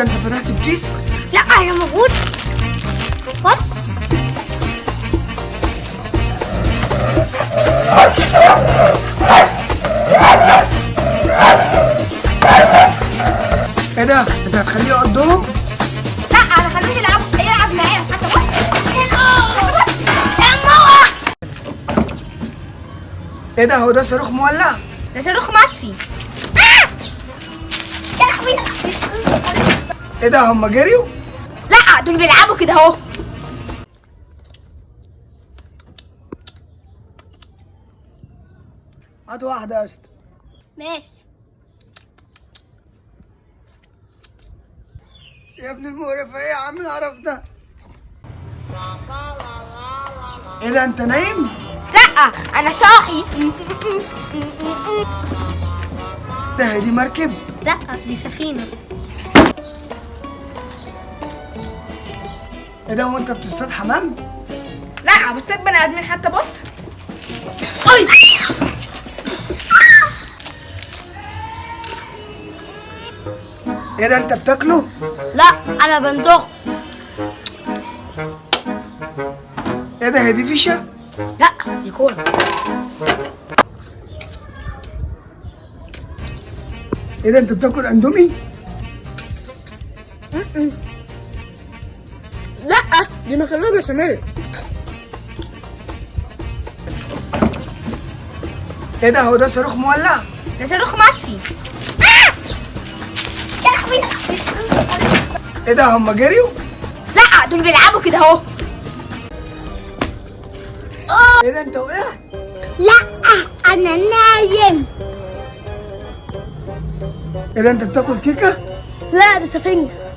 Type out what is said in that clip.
انت فتحت الكيس؟ لا انا موجود. بص. ايه ده؟ انت هتخليه يقضهم؟ لا انا خليه يلعب معايا. حتى بص. ايه ده؟ هو ده صاروخ مولع؟ ده صاروخ مطفي. يا لهوي. ايه ده؟ هم جريوا؟ لا دول بيلعبوا كده اهو. هات واحدة يا اسطى. ماشي. يا ابن المقرف، ايه يا عم القرف ده؟ ايه ده؟ انت نايم؟ لا انا صاحي. ده هي دي مركب؟ لا دي سفينة. ايه ده؟ هو انت بتصطاد حمام؟ لا بصطاد بني ادمين. حتى بص. اي. ايه ده؟ انت بتاكله؟ لا انا بندخ. ايه ده؟ هي دي فيشة؟ لا دي كورة. ايه ده؟ انت بتاكل اندومي؟ لا دي مكرونة بشاميل. ايه ده؟ هو ده صاروخ مولع؟ ده صاروخ مطفي. يا لهوي. ايه ده؟ هم جريوا؟ لا دول بيلعبوا كده اهو. ايه ده؟ انت وقعت؟ لا انا نايم. ايه ده؟ انت بتاكل كيكة؟ لا ده سفنجة.